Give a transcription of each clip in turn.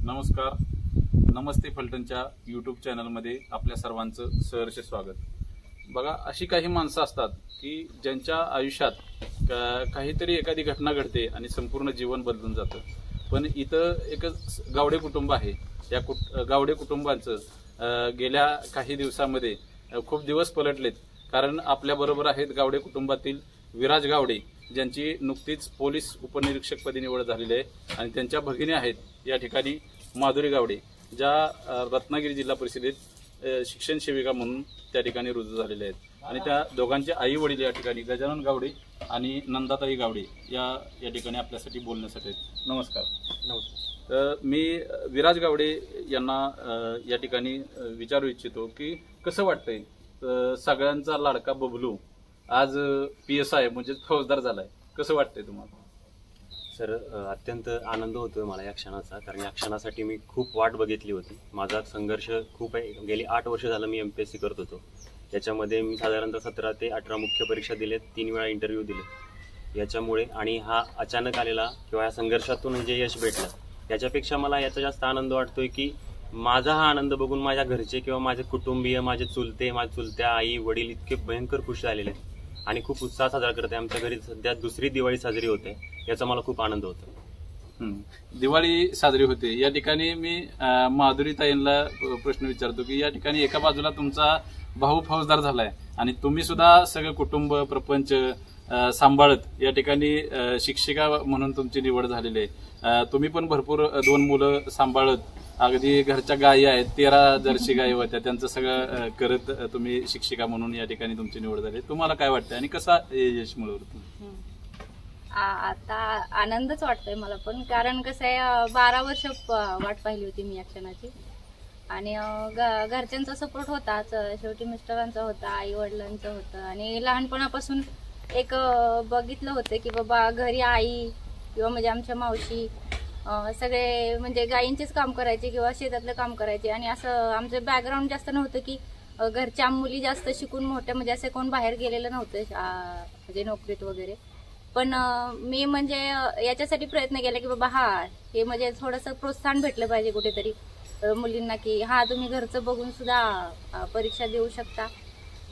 नमस्कार. नमस्ते फलटणच्या यूट्यूब चॅनलमध्ये आपल्या सर्वांचं सहर्ष स्वागत. बघा, अशी काही माणसं असतात की ज्यांच्या आयुष्यात काहीतरी एखादी घटना घडते आणि संपूर्ण जीवन बदलून जातं. पण इथं एक गावडे कुटुंब आहे. या गावडे कुटुंबाचं गेल्या काही दिवसामध्ये खूप दिवस पलटलेत. कारण आपल्याबरोबर आहेत गावडे कुटुंबातील विराज गावडे, ज्यांची नुकतीच पोलीस उपनिरीक्षकपदी निवड झालेली आहे. आणि त्यांच्या भगिनी आहेत या ठिकाणी माधुरी गावडे, ज्या रत्नागिरी जिल्हा परिषदेत शिक्षण सेविका म्हणून त्या ठिकाणी रुजू झालेले आहेत. आणि त्या दोघांचे आई वडील या ठिकाणी गजानन गावडे आणि नंदाताई गावडे या ठिकाणी आपल्यासाठी बोलण्यासाठी आहेत. नमस्कार. नमस्कार. मी विराज गावडे यांना या ठिकाणी विचारू इच्छितो की कसं वाटतंय सगळ्यांचा लाडका बबलू आज PSI म्हणजे फौजदार झालाय, कसं वाटतंय तुम्हाला? सर, अत्यंत आनंद होतोय मला या क्षणाचा, कारण या क्षणासाठी मी खूप वाट बघितली होती. माझा संघर्ष खूप आहे. गेली 8 वर्ष झालं मी MPSC करत होतो. याच्यामध्ये मी साधारणतः 17 ते 18 मुख्य परीक्षा दिलेत, 3 वेळा इंटरव्ह्यू दिले. याच्यामुळे आणि हा अचानक आलेला किंवा या संघर्षातून जे यश भेटलं, याच्यापेक्षा मला याचा जास्त आनंद वाटतोय की माझा हा आनंद बघून माझ्या घरचे किंवा माझे कुटुंबीय, माझे चुलते, माझ्या चुलत्या आई वडील इतके भयंकर खुश झालेले आहेत आणि खूप उत्साह साजरा करते. आमच्या घरी सध्या दुसरी दिवाळी साजरी होते, याचा मला खूप आनंद होतो. दिवाळी साजरी होते या ठिकाणी मी माधुरीताईंना प्रश्न विचारतो की या ठिकाणी एका बाजूला तुमचा भाऊ फौजदार झालाय आणि तुम्ही सुद्धा सगळं कुटुंब प्रपंच सांभाळत या ठिकाणी शिक्षिका म्हणून तुमची निवड झालेली आहे. तुम्ही पण भरपूर 2 मुलं सांभाळत, अगदी घरच्या गायी आहेत, 13 जर्सी गायी होत्या, त्यांचं सगळं करत तुम्ही शिक्षिका म्हणून या ठिकाणी तुमची निवड झाली. तुम्हाला काय वाटतं आणि कसा यश मिळवलं? आता आनंदच वाटतोय मला पण, कारण कसं आहे 12 वर्ष वाट पाहिली होती मी या क्षणाची. आणि घरच्यांचा सपोर्ट होताच, शेवटी मिस्टरांचा होता, आई वडिलांचा होता. आणि लहानपणापासून एक बघितलं होतं की बाबा घरी आई किंवा म्हणजे आमच्या मावशी सगळे म्हणजे गायींचेच काम करायचे किंवा शेतातलं काम करायचे. आणि असं आमचं बॅकग्राऊंड जास्त नव्हतं की घरच्या मुली जास्त शिकून मोठ्या म्हणजे असं कोण बाहेर गेलेलं नव्हतं म्हणजे नोकरीत वगैरे. पण मी म्हणजे याच्यासाठी प्रयत्न केला की बाबा हे म्हणजे थोडंसं प्रोत्साहन भेटलं पाहिजे कुठेतरी मुलींना की तुम्ही घरचं बघून सुद्धा परीक्षा देऊ शकता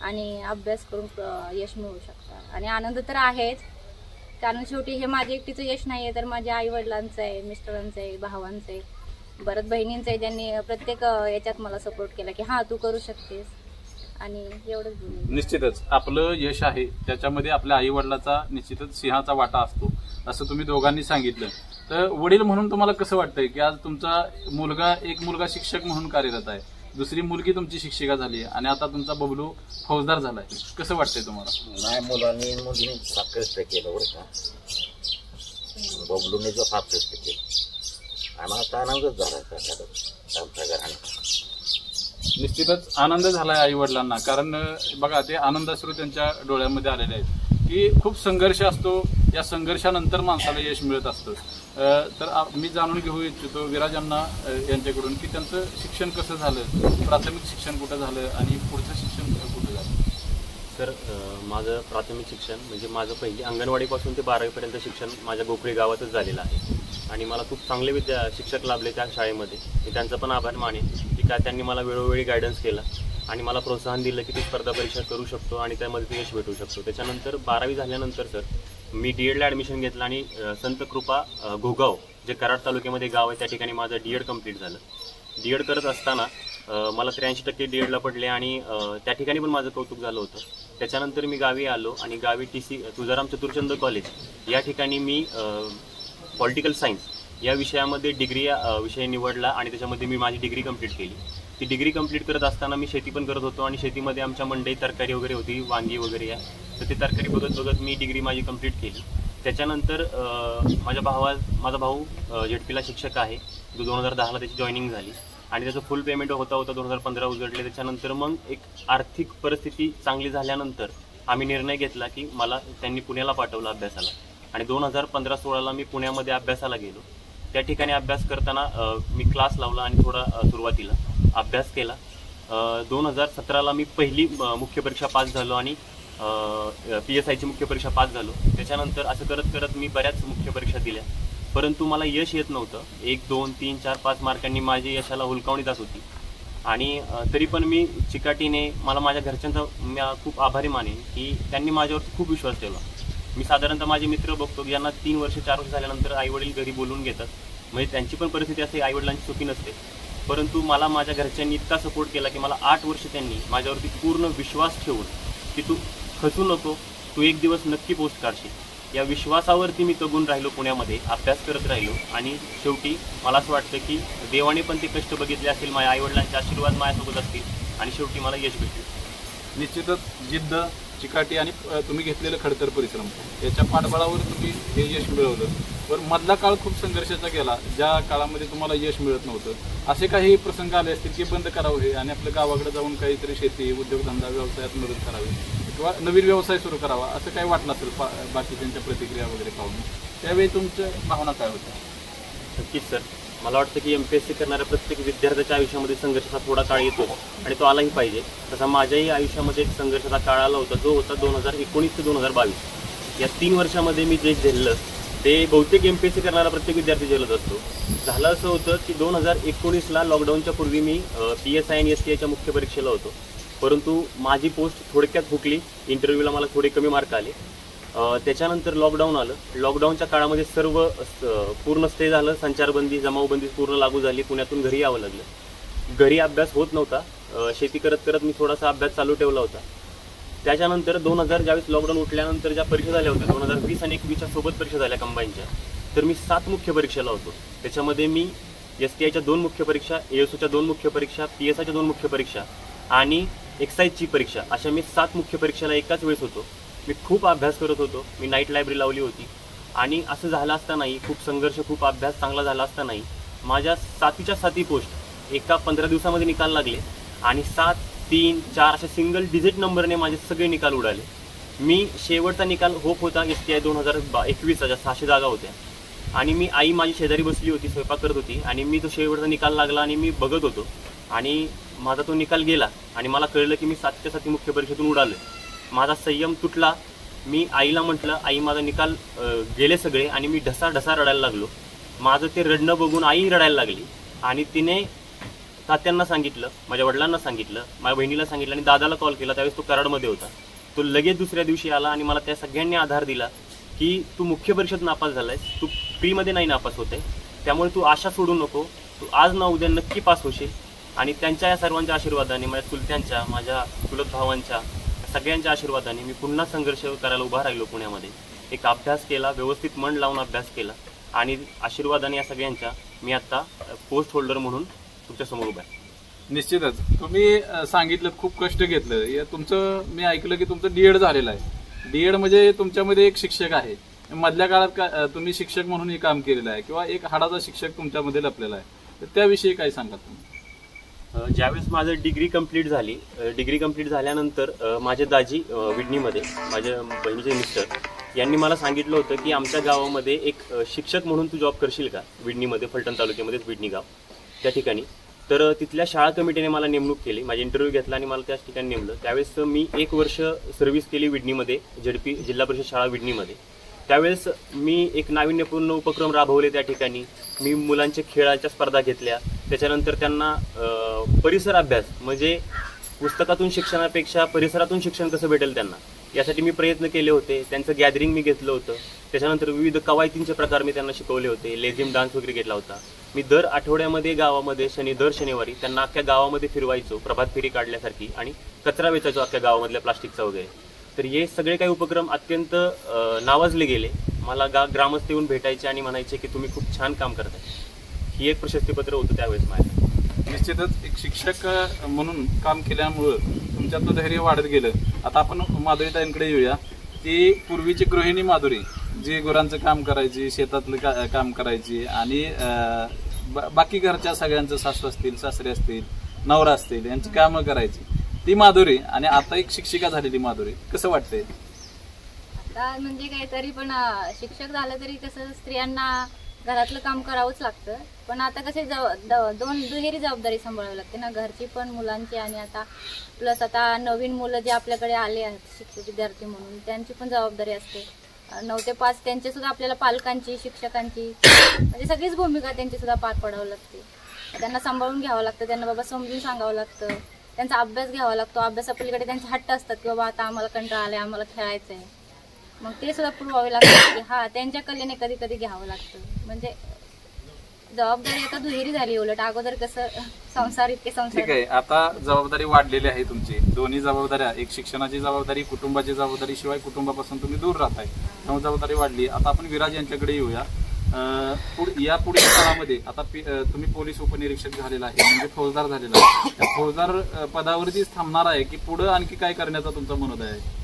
आणि अभ्यास करून यश मिळवू शकता. आणि आनंद तर आहेच, कारण शेवटी हे माझे एकटीचं यश नाहीये, तर माझ्या आई वडिलांचं आहे, मिस्टरांचं आहे, भावांचं आहे, बरंच बहिणींचं आहे, ज्यांनी प्रत्येक याच्यात मला सपोर्ट केला की तू करू शकतेस. आणि एवढंच. निश्चितच आपलं यश आहे त्याच्यामध्ये आपल्या आई वडिलांचा निश्चितच सिंहाचा वाटा असतो, असं तुम्ही दोघांनी सांगितलं. तर वडील म्हणून तुम्हाला कसं वाटतंय की आज तुमचा एक मुलगा शिक्षक म्हणून कार्यरत आहे, दुसरी मुलगी तुमची शिक्षिका झाली आणि आता तुमचा बबलू फौजदार झालाय, कसं वाटतंय तुम्हाला? नाही, मुलीने फार कष्ट केलं बरं का. बबलूने जो फार कष्ट केलं, आम्हाला तर आनंदच झाला आमच्या घराने. निश्चितच आनंद झालाय आई वडिलांना, कारण बघा ते आनंदाश्रू त्यांच्या डोळ्यामध्ये आलेले आहेत की खूप संघर्ष असतो, या संघर्षानंतर माणसाला यश मिळत असतं. तर मी जाणून घेऊ इच्छितो विराजांना यांच्याकडून की त्यांचं शिक्षण कसं झालं, प्राथमिक शिक्षण कुठं झालं आणि पुढचं शिक्षण कुठं झालं? तर माझं प्राथमिक शिक्षण म्हणजे माझं पहिली अंगणवाडीपासून ते 12वीपर्यंत शिक्षण माझ्या गोखळी गावातच झालेलं आहे. आणि मला खूप चांगले शिक्षक लाभले त्या शाळेमध्ये. मी त्यांचा पण आभार मानेन की त्यांनी मला वेळोवेळी गायडन्स केला आणि मला प्रोत्साहन दिलं की तू स्पर्धा परीक्षा करू शकतो आणि त्यामध्ये तू यश भेटू शकतो. त्याच्यानंतर 12वी झाल्यानंतर सर मी DEDला ॲडमिशन घेतलं आणि संत कृपा घोगाव जे कराड तालुक्यामध्ये गाव आहे त्या ठिकाणी माझं DED कंप्लीट झालं. DED करत असताना मला 83% DEDला पडले आणि त्या ठिकाणी पण माझं कौतुक झालं होतं. त्याच्यानंतर मी गावी आलो आणि गावी TC तुळजाराम चतुरचंद कॉलेज या ठिकाणी मी पॉलिटिकल सायन्स या विषयामध्ये डिग्री विषय निवडला आणि त्याच्यामध्ये मी माझी डिग्री कंप्लीट केली. ती डिग्री कंप्लीट करत असताना मी शेती पण करत होतो आणि शेतीमध्ये आमच्या मंडईत तरकारी वगैरे होती, वांगी वगैरे या, तर ते तरकारी बघत बघत मी डिग्री माझी कंप्लीट केली. त्याच्यानंतर माझा भाऊ ZPला शिक्षक आहे, जो 2010ला त्याची जॉईनिंग झाली आणि त्याचं फुल पेमेंट होता 2015 उजळले. त्याच्यानंतर मग एक आर्थिक परिस्थिती चांगली झाल्यानंतर आम्ही निर्णय घेतला की मला त्यांनी पुण्याला पाठवलं अभ्यासाला आणि 2015-16ला मी पुण्यामध्ये अभ्यासाला गेलो. त्या ठिकाणी अभ्यास करताना मी क्लास लावला आणि थोडा सुरुवातीला अभ्यास केला. 2017ला मी पहिली मुख्य परीक्षा पास झालो आणि PSIची मुख्य परीक्षा पास झालो. त्याच्यानंतर असं करत करत मी बऱ्याच मुख्य परीक्षा दिल्या परंतु मला यश येत नव्हतं. 1, 2, 3, 4, 5 मार्कांनी माझी यशाला हुलकावणी जात होती. आणि तरी पण मी चिकाटीने, मला माझ्या घरच्यांचा मी खूप आभारी मानेन की त्यांनी माझ्यावर खूप विश्वास ठेवला. मी साधारणतः माझे मित्र बघतो की ज्यांना 3 वर्ष 4 वर्ष झाल्यानंतर आईवडील घरी बोलवून घेतात, म्हणजे त्यांची पण परिस्थिती असते, आईवडिलांची चुकी नसते. परंतु मला माझ्या घरच्यांनी इतका सपोर्ट केला की मला 8 वर्ष त्यांनी माझ्यावरती पूर्ण विश्वास ठेवून की तू खचू नको, तू एक दिवस नक्की पोस्ट काढशील, या विश्वासावरती मी तगून राहिलो. पुण्यामध्ये अभ्यास करत राहिलो आणि शेवटी मला असं वाटतं की देवाने पण ते कष्ट बघितले असतील, माझ्या आईवडिलांचे आशीर्वाद माझ्यासोबत असतील आणि शेवटी मला यश भेटले. निश्चितच जिद्द, चिकाटी आणि तुम्ही घेतलेलं खडतर परिश्रम याच्या पाठबळावर तुम्ही हे यश मिळवलं. पण मधला काळ खूप संघर्षाचा गेला, ज्या काळामध्ये तुम्हाला यश मिळत नव्हतं. असे काही प्रसंग आले असतील की बंद करावं हे आणि आपल्या गावाकडे जाऊन काहीतरी शेती, उद्योगधंदा, व्यवसायात मदत करावी किंवा नवीन व्यवसाय सुरू करावा, असं काही वाटलं असेल बाकीच्यांच्या प्रतिक्रिया वगैरे पाहून, त्यावेळी तुमच्या भावना काय होत्या? नक्कीच सर, मला वाटतं की MPSC करणाऱ्या प्रत्येक विद्यार्थ्याच्या आयुष्यामध्ये संघर्षाचा थोडा काळ येतो आणि तो आलाही पाहिजे. तसा माझ्याही आयुष्यामध्ये एक संघर्षाचा काळ आला होता, जो होता 2019 ते 2022. या 3 वर्षामध्ये मी जे झेललं ते बहुतेक MPSC करणारा प्रत्येक विद्यार्थी झेलत असतो. झालं असं होतं की 2019ला लॉकडाऊनच्या पूर्वी मी PSI आणि STIच्या मुख्य परीक्षेला होतो, परंतु माझी पोस्ट थोडक्यात हुकली. इंटरव्ह्यूला मला थोडे कमी मार्क आले. त्याच्यानंतर लॉकडाऊन आलं. लॉकडाऊनच्या काळामध्ये सर्व पूर्ण स्टे झालं, संचारबंदी, जमावबंदी पूर्ण लागू झाली. पुण्यातून घरी यावं लागलं. घरी अभ्यास होत नव्हता. शेती करत करत मी थोडासा अभ्यास चालू ठेवला होता. त्याच्यानंतर 2000 ज्यावेळेस लॉकडाऊन उठल्यानंतर ज्या परीक्षा झाल्या होत्या 2020 आणि 21च्या सोबत परीक्षा झाल्या कंबाईनच्या, तर मी 7 मुख्य परीक्षेला होतो. त्याच्यामध्ये मी STIच्या 2 मुख्य परीक्षा, ASOच्या 2 मुख्य परीक्षा, PSIच्या 2 मुख्य परीक्षा आणि एक्साईजची परीक्षा, अशा मी 7 मुख्य परीक्षेला एकाच वेळेस होतो. मी खूप अभ्यास करत होतो. मी नाईट लायब्ररी लावली होती आणि असं झालं असतानाही, खूप संघर्ष, खूप अभ्यास चांगला झाला असतानाही माझ्या 7च्या 7 पोस्ट एका 15 दिवसामध्ये निकाल लागले आणि 7, 3, 4 अशा सिंगल डिजिट नंबरने माझे सगळे निकाल उडाले. मी शेवटचा निकाल होप होता STI 2021च्या, ज्या 600 जागा होत्या, आणि मी आई माझी शेजारी बसली होती, स्वयंपाक करत होती आणि मी तो शेवटचा निकाल लागला आणि मी बघत होतो आणि माझा तो निकाल गेला आणि मला कळलं की मी 7च्या 7 मुख्य परीक्षेतून उडालो. माझा संयम तुटला. मी आईला म्हटलं, आई माझा निकाल गेले सगळे, आणि मी ढसा रडायला लागलो. माझं ते रडणं बघून आई रडायला लागली आणि तिने तात्यांना सांगितलं, माझ्या वडिलांना सांगितलं, माझ्या बहिणीला सांगितलं आणि दादाला कॉल केला. त्यावेळेस तो कराडमध्ये होता. तो लगेच दुसऱ्या दिवशी आला आणि मला त्या सगळ्यांनी आधार दिला की तू मुख्य परीक्षेत नापास झालायस, तू प्रीमध्ये नाही नापास होते, त्यामुळे तू आशा सोडू नको, तू आज ना उद्या नक्की पास होशील. आणि त्यांच्या या सर्वांच्या आशीर्वादाने, माझ्या चुलत्यांच्या, माझ्या चुलत भावांच्या सगळ्यांच्या आशीर्वादाने मी पुन्हा संघर्ष करायला उभा राहिलो. पुण्यामध्ये एक अभ्यास केला, व्यवस्थित मन लावून अभ्यास केला आणि आशीर्वादाने या सगळ्यांच्या मी आता पोस्ट होल्डर म्हणून तुमच्यासमोर उभा आहे. निश्चितच तुम्ही सांगितलं, खूप कष्ट घेतलं. तुमचं मी ऐकलं की तुमचं DED झालेलं आहे. DED म्हणजे तुमच्यामध्ये एक शिक्षक आहे. मधल्या काळात तुम्ही शिक्षक म्हणूनही काम केलेलं आहे किंवा एक हाडाचा शिक्षक तुमच्यामध्ये लपलेला आहे, तर त्याविषयी काय सांगा तुम्ही? ज्यावेळेस माझं डिग्री कंप्लीट झाली, डिग्री कंप्लीट झाल्यानंतर माझे दाजी विडणीमध्ये, माझ्या बहिणीचे मिस्टर यांनी मला सांगितलं होतं की आमच्या गावामध्ये एक शिक्षक म्हणून तू जॉब करशील का, विडणीमध्ये, फलटण तालुक्यामध्येच विडणी गाव त्या ठिकाणी. तर तिथल्या शाळा कमिटीने मला नेमणूक केली, माझी इंटरव्ह्यू घेतला आणि मला त्याच ठिकाणी नेमलं. त्यावेळेस मी 1 वर्ष सर्व्हिस केली विडणीमध्ये, ZP जिल्हा परिषद शाळा विडणीमध्ये. त्यावेळेस मी एक नाविन्यपूर्ण उपक्रम राबवले त्या ठिकाणी. मी मुलांच्या खेळाच्या स्पर्धा घेतल्या. त्याच्यानंतर त्यांना परिसर अभ्यास, म्हणजे पुस्तकातून शिक्षणापेक्षा परिसरातून शिक्षण कसं भेटेल त्यांना, यासाठी मी प्रयत्न केले होते. त्यांचं गॅदरिंग मी घेतलं होतं. त्याच्यानंतर विविध कवायतींचे प्रकार मी त्यांना शिकवले होते. लेझिम डान्स वगैरे घेतला होता. मी दर आठवड्यामध्ये गावामध्ये दर शनिवारी त्यांना अख्ख्या गावामध्ये फिरवायचो, प्रभात फेरी काढल्यासारखी, आणि कचरा वेचायचो अख्ख्या गावामधल्या प्लास्टिकचा वगैरे. तर हे सगळे काही उपक्रम अत्यंत नावाजले गेले. मला ग्रामस्थ येऊन भेटायचे आणि म्हणायचे की तुम्ही खूप छान काम करताय. ही एक प्रशस्तीपत्र होतं त्यावेळेस माझ्या. निश्चितच एक शिक्षक म्हणून काम केल्यामुळं तुमच्यातलं धैर्य वाढत गेलं. आता आपण माधुरीताईंकडे येऊया. ती पूर्वीची गृहिणी माधुरी, जी गुरांचं काम करायची, शेतातलं काम करायची आणि बाकी घरच्या सगळ्यांचं, सासू असतील, सासरे असतील, नवरा असतील, यांची कामं करायची ती माधुरी, आणि आता एक शिक्षिका झालेली माधुरी, कसं वाटतंय? आता म्हणजे काहीतरी पण शिक्षक झालं तरी कसं स्त्रियांना घरातलं काम करावंच लागतं. पण आता कसे दुहेरी जबाबदारी सांभाळावी लागते ना, घरची पण, मुलांची, आणि आता प्लस आता नवीन मुलं जे आपल्याकडे आले आहेत शिक्षक विद्यार्थी म्हणून, त्यांची पण जबाबदारी असते. 9 ते 5 त्यांची सुद्धा आपल्याला पालकांची, शिक्षकांची म्हणजे सगळीच भूमिका त्यांची सुद्धा पार पडावं लागते. त्यांना सांभाळून घ्यावं लागतं, त्यांना बाबा समजून सांगावं लागतं, त्यांचा अभ्यास घ्यावा लागतो. अभ्यासापलीकडे त्यांचे हट्ट असतात की बाबा आता आम्हाला कंटाळा आलाय, आम्हाला खेळायचं आहे. मग ते सुद्धा पुरवावे लागतात की हा त्यांच्या कलेने कधी कधी घ्यावं लागतं. म्हणजे जबाबदारी आता दुहेरी झाली. उलट अगोदर कसं संसार इतके संसार. ठीक आहे, आता जबाबदारी वाढलेली आहे तुमची. दोन्ही जबाबदाऱ्या, एक शिक्षणाची जबाबदारी, कुटुंबाची जबाबदारी, शिवाय कुटुंबापासून तुम्ही दूर राहताय, त्यामुळे जबाबदारी वाढली. आता आपण विराज यांच्याकडे येऊया. या पुढील काळामध्ये आता तुम्ही पोलीस उपनिरीक्षक झालेला आहे, म्हणजे फौजदार झालेला आहे. त्या फौजदार पदावरतीच थांबणार आहे की पुढे आणखी काय करण्याचा तुमचा मनोदय आहे?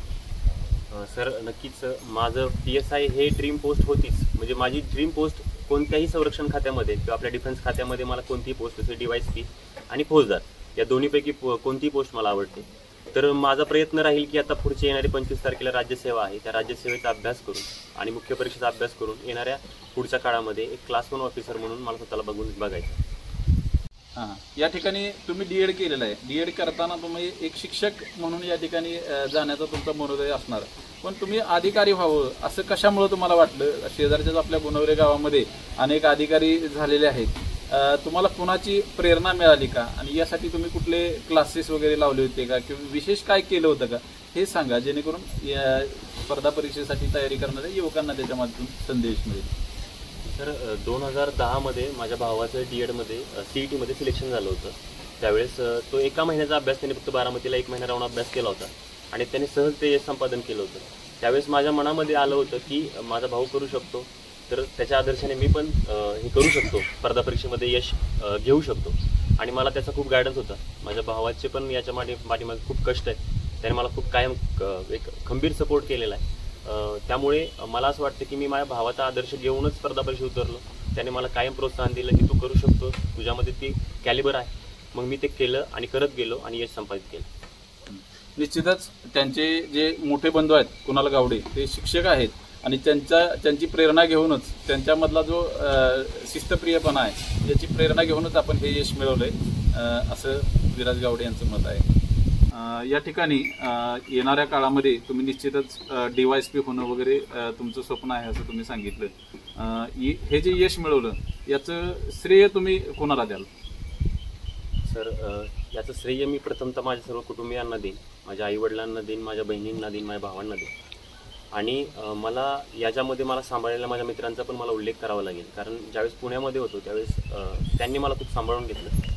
सर नक्कीच माझं PSI हे ड्रीम पोस्ट होतीच. म्हणजे माझी ड्रीम पोस्ट कोणत्याही संरक्षण खात्यामध्ये किंवा आपल्या डिफेन्स खात्यामध्ये मला कोणतीही पोस्ट असेल, DYSP आणि फौजदार या दोन्हीपैकी कोणतीही पोस्ट मला आवडते. तर माझा प्रयत्न राहील की आता पुढची येणारी 25 तारखेला राज्यसेवा आहे, त्या राज्यसेवेचा अभ्यास करून आणि मुख्य परीक्षेचा अभ्यास करून येणाऱ्या पुढच्या काळामध्ये एक क्लास 1 ऑफिसर म्हणून मला स्वतःला बघायचं. हां, या ठिकाणी तुम्ही DED केलेलं आहे. DED करताना तुम्ही एक शिक्षक म्हणून या ठिकाणी जाण्याचा तुमचा मनोदय असणार, पण तुम्ही अधिकारी व्हावं असं कशामुळे तुम्हाला वाटलं? शेजारच्याच आपल्या गुणवरे गावामध्ये अनेक अधिकारी झालेले आहेत. तुम्हाला कुणाची प्रेरणा मिळाली का? आणि यासाठी तुम्ही कुठले क्लासेस वगैरे लावले होते का, किंवा विशेष काय केलं होतं का, हे सांगा, जेणेकरून या स्पर्धा परीक्षेसाठी तयारी करणाऱ्या युवकांना त्याच्या माध्यमातून संदेश मिळेल. तर 2010 मध्ये माझ्या भावाचं DED मध्ये CET मध्ये सिलेक्शन झालं होतं. त्यावेळेस तो एका महिन्याचा अभ्यास त्याने फक्त बारामतीला 1 महिना राहून अभ्यास केला होता आणि त्याने सहज ते संपादन केलं होतं. त्यावेळेस माझ्या मनामध्ये आलं होतं की माझा भाऊ करू शकतो, तर त्याच्या आदर्शाने मी पण हे करू शकतो, स्पर्धा परीक्षेमध्ये यश घेऊ शकतो. आणि मला त्याचा खूप गायडन्स होता. माझ्या भावाचे पण याच्या पाठीमागे खूप कष्ट आहेत. त्याने मला खूप कायम एक खंबीर सपोर्ट केलेला आहे. त्यामुळे मला असं वाटतं की मी माझ्या भावाचा आदर्श घेऊनच स्पर्धा परीक्षेत उतरलो. त्याने मला कायम प्रोत्साहन दिलं की तू करू शकतो, तुझ्यामध्ये ती कॅलिबर आहे. मग मी ते केलं आणि करत गेलो आणि यश संपादित केलं. निश्चितच त्यांचे जे मोठे बंधू आहेत कुणाल गावडे, ते शिक्षक आहेत आणि त्यांची प्रेरणा घेऊनच, त्यांच्यामधला जो शिस्तप्रियपणा आहे याची प्रेरणा घेऊनच आपण हे यश मिळवलंय असं विराज गावडे यांचं मत आहे. या ठिकाणी येणाऱ्या काळामध्ये तुम्ही निश्चितच DYSP होणं वगैरे तुमचं स्वप्न आहे असं तुम्ही सांगितलं. हे जे यश मिळवलं याचं श्रेय तुम्ही कोणाला द्याल? सर याचं श्रेय मी प्रथमतः माझ्या सर्व कुटुंबियांना देईन, माझ्या आईवडिलांना देईन, माझ्या बहिणींना देईन, माझ्या भावांना देईन. आणि मला याच्यामध्ये मला सांभाळलेल्या माझ्या मित्रांचा पण मला उल्लेख करावा लागेल. कारण ज्यावेळेस पुण्यामध्ये होतो त्यावेळेस त्यांनी मला खूप सांभाळून घेतलं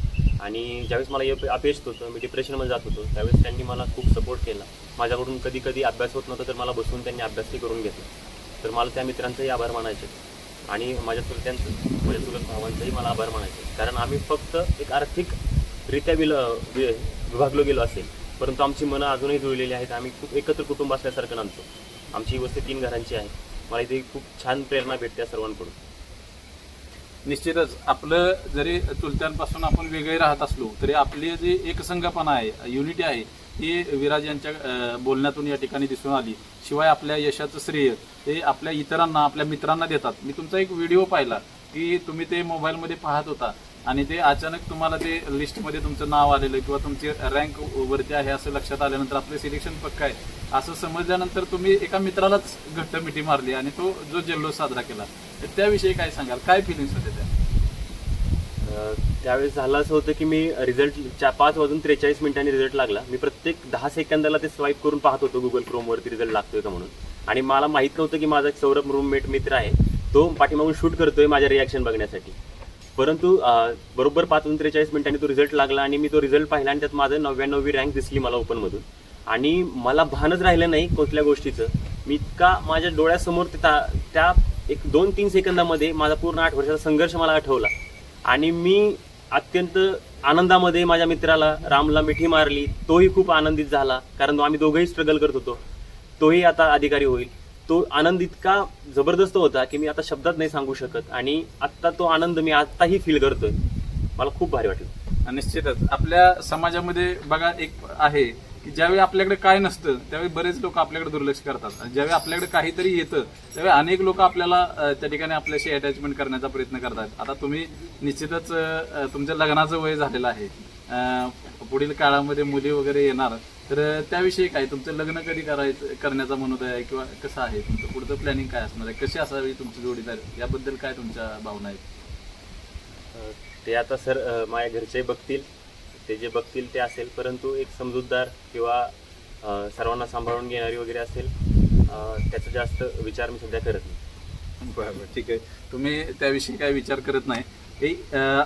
आणि ज्यावेळेस मला अपयश होतं, मी डिप्रेशनमध्ये जात होतो, त्यावेळेस त्यांनी मला खूप सपोर्ट केला. माझ्याकडून कधी कधी अभ्यास होत नव्हता तर मला बसून त्यांनी अभ्यासही करून घेतला. तर मला त्या मित्रांचाही आभार मानायचे आणि माझ्या चुलत भावांचाही मला आभार मानायचे. कारण आम्ही फक्त एक आर्थिकरित्या विभागलो गेलो असेल, परंतु आमची मनं अजूनही जुळलेली आहेत. आम्ही खूप एकत्र कुटुंब असल्यासारखं नांदतो. आमची वस्ती 3 घरांची आहे. मला इथे खूप छान प्रेरणा भेटते सर्वांकडून. निश्चितच आपलं जरी चुलत्यांपासून आपण वेगळे राहत असलो तरी आपली जी एकसंघपणा आहे, युनिटी आहे, ही विराज यांच्या बोलण्यातून या ठिकाणी दिसून आली. शिवाय आपल्या यशाचं श्रेय ते आपल्या इतरांना, आपल्या मित्रांना देतात. मी तुमचा एक व्हिडिओ पाहिला की तुम्ही ते मोबाईलमध्ये पाहत होता आणि ते अचानक तुम्हाला ते लिस्टमध्ये तुमचं नाव आलेलं किंवा तुमची रँक वरती आहे असं लक्षात आल्यानंतर आपलं सिलेक्शन पक्का आहे असं समजल्यानंतर तुम्ही एका मित्रालाच घट्ट मिठी मारली आणि तो जो जल्लोष साजरा केला, त्याविषयी काय सांगाल? काय फिलिंग्स होते त्यावेळेस झालं असं होतं की मी रिझल्ट 5:43 रिझल्ट लागला. मी प्रत्येक 10 सेकंदाला ते स्वाईप करून पाहत होतो गुगल क्रोमवरती रिझल्ट लागतोय का म्हणून. आणि मला माहित नव्हतं की माझा एक सौरभ रूममेट मित्र आहे, तो पाठीमागून शूट करतोय माझ्या रिॲक्शन बघण्यासाठी. परंतु बरोबर 5:43 तो रिझल्ट लागला आणि मी तो रिझल्ट पाहिला आणि त्यात माझं 99वी रँक दिसली मला ओपनमधून. आणि मला भानच राहिलं नाही कुठल्या गोष्टीचं. मी इतका माझ्या डोळ्यासमोर त्या 1-2-3 सेकंदामध्ये माझा पूर्ण 8 वर्षाचा संघर्ष मला आठवला आणि मी अत्यंत आनंदामध्ये माझ्या मित्राला रामला मिठी मारली. तोही खूप आनंदित झाला कारण आम्ही दोघंही स्ट्रगल करत होतो. तोही आता अधिकारी होईल. तो आनंद इतका जबरदस्त होता की मी आता शब्दात नाही सांगू शकत. आणि आत्ता तो आनंद मी आत्ताही फील करतोय. मला खूप भारी वाटलं. निश्चितच आपल्या समाजामध्ये बघा एक आहे की ज्यावेळी आपल्याकडे काय नसतं त्यावेळी बरेच लोक आपल्याकडे दुर्लक्ष करतात आणि ज्यावेळी आपल्याकडे काहीतरी येतं त्यावेळी अनेक लोक आपल्याला त्या ठिकाणी आपल्याशी अटॅचमेंट करण्याचा प्रयत्न करतात. आता तुम्ही निश्चितच तुमच्या लग्नाचं वय झालेलं आहे, पुढील काळामध्ये मुली वगैरे येणार, तर त्याविषयी काय तुमचं लग्न कधी करण्याचा मनोदय आहे किंवा कसं आहे तुमचं पुढचं प्लॅनिंग काय असणार आहे, कशी असावी तुमची जोडीदार याबद्दल काय तुमच्या भावना आहेत? ते आता सर माझ्या घरचे बघतील, ते जे बघतील ते असेल, परंतु एक समजूतदार किंवा सर्वांना सांभाळून घेणारी वगैरे असेल त्याचा जास्त विचार मी सध्या करत नाही. बरं, ठीक आहे. तुम्ही त्याविषयी काय विचार करत नाही.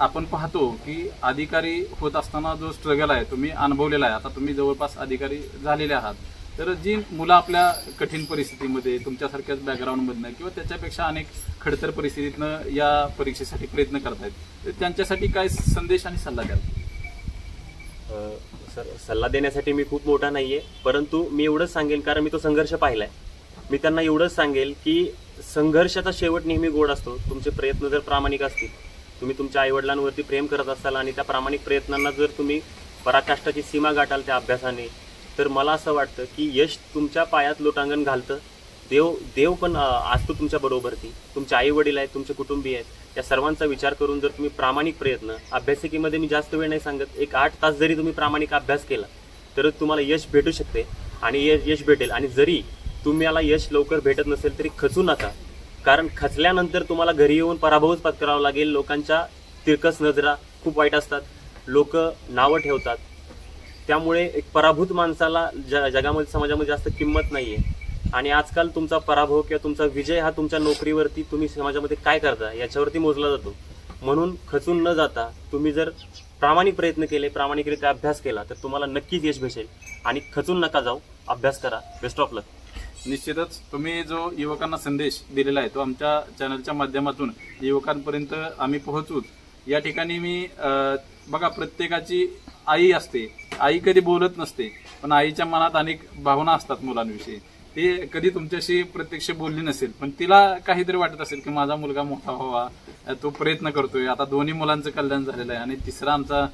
आपण पाहतो की अधिकारी होत असताना जो स्ट्रगल आहे तुम्ही अनुभवलेला आहे. आता तुम्ही जवळपास अधिकारी झालेले आहात, तर जी मुलं आपल्या कठीण परिस्थितीमध्ये तुमच्यासारख्याच बॅकग्राऊंडमधनं किंवा त्याच्यापेक्षा अनेक खडतर परिस्थितीतनं या परीक्षेसाठी प्रयत्न करतायत, तर त्यांच्यासाठी काय संदेश आणि सल्ला द्याल? सर, सल्ला देण्यासाठी मी खूप मोठा नाहीये, परंतु मी एवढंच सांगेन, कारण मी तो संघर्ष पाहिलाय. मी त्यांना एवढंच सांगेल की संघर्षाचा शेवट नेहमी गोड असतो. तुमचे प्रयत्न जर प्रामाणिक असतील, तुम्ही तुमच्या आईवडिलांवरती प्रेम करत असाल आणि त्या प्रामाणिक प्रयत्नांना जर तुम्ही पराकाष्ठाची सीमा गाठाल त्या अभ्यासाने, तर मला असं वाटतं की यश तुमच्या पायात लोटांगण घालतं. देव पण असतो तुमच्या बरोबरती. तुमचे आई वडील आहेत, तुमचे कुटुंबीय आहेत, या सर्वांचा विचार करून जर तुम्ही प्रामाणिक प्रयत्न, अभ्यासिकेमध्ये मी जास्त वेळ नाही सांगत, एक 8 तास जरी तुम्ही प्रामाणिक अभ्यास केला तर तुम्हाला यश भेटू शकते आणि यश भेटेल. आणि जरी तुम्हाला यश लवकर भेटत नसेल तरी खचू नका, कारण खचल्यानंतर तुम्हाला घरी येऊन पराभवच पत्करावा लागेल. लोकांच्या तिरकस नजरा खूप वाईट असतात, लोक नावं ठेवतात. त्यामुळे एक पराभूत माणसाला जगामध्ये, समाजामध्ये जास्त किंमत नाहीये. आणि आजकाल तुमचा पराभव किंवा तुमचा विजय हा तुमच्या नोकरीवरती, तुम्ही समाजामध्ये काय करता याच्यावरती मोजला जातो. म्हणून खचून न जाता तुम्ही जर प्रामाणिक प्रयत्न केले, प्रामाणिकरित्या अभ्यास केला, तर तुम्हाला नक्कीच यश भेटेल. आणि खचून नका जाऊ, अभ्यास करा. बेस्ट ऑफ लक. निश्चितच तुम्ही जो युवकांना संदेश दिलेला आहे तो आमच्या चॅनलच्या माध्यमातून युवकांपर्यंत आम्ही पोहोचूच. या ठिकाणी मी बघा, प्रत्येकाची आई असते, आई कधी बोलत नसते, पण आईच्या मनात अनेक भावना असतात मुलांविषयी. ते कधी तुमच्याशी प्रत्यक्ष बोलली नसेल, पण तिला काहीतरी वाटत असेल की माझा मुलगा मोठा व्हावा, तो प्रयत्न करतोय. आता दोन्ही मुलांचं कल्याण झालेलं आहे आणि तिसरा आमचा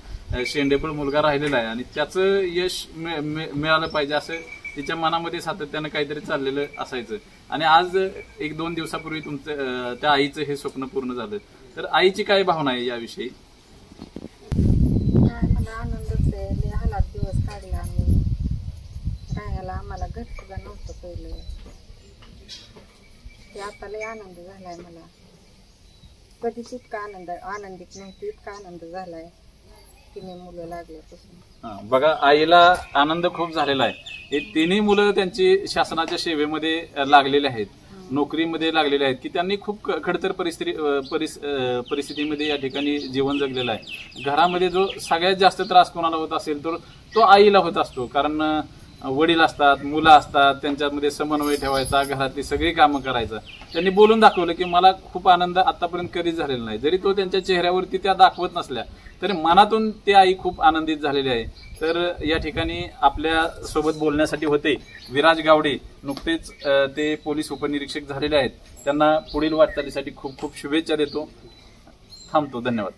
शेंडेफळ मुलगा राहिलेला आहे आणि त्याचं यश मिळालं पाहिजे असं तिच्या मनामध्ये सातत्यानं काहीतरी चाललेलं असायचं. आणि आज 1-2 दिवसापूर्वी तुमचं त्या आईचं हे स्वप्न पूर्ण झालं. तर आईची काय भावना आहे याविषयी? मला आनंदच आहे. लहान दिवस काढला आम्ही राहायला, आम्हाला घर सुद्धा नव्हतं पहिलं. ते आता लय आनंद झालाय मला. कधीच इतका आनंदित नव्हती, इतका आनंद झालाय तिने मुलं लागल्यापासून. बघा, आईला आनंद खूप झालेला आहे. हे तिन्ही मुलं त्यांची शासनाच्या सेवेमध्ये लागलेले आहेत, नोकरीमध्ये लागलेले आहेत, की त्यांनी खूप खडतर परिस्थितीमध्ये या ठिकाणी जीवन जगलेलं आहे. घरामध्ये जो सगळ्यात जास्त त्रास कोणाला होत असेल तर तो आईला होत असतो, कारण वडील असतात, मुलं असतात, त्यांच्यामध्ये समन्वय ठेवायचा, घरातली सगळी कामं करायचं. त्यांनी बोलून दाखवलं की मला खूप आनंद आतापर्यंत कधीच झालेला नाही. जरी तो त्यांच्या चेहऱ्यावरती त्या दाखवत नसल्या तरी मनातून ती आई खूप आनंदित झालेली आहे. तर या ठिकाणी आपल्या सोबत बोलण्यासाठी होते विराज गावडे, नुकतेच ते पोलीस उपनिरीक्षक झालेले आहेत. त्यांना पुढील वाटचालीसाठी खूप खूप शुभेच्छा देतो. थांबतो. धन्यवाद.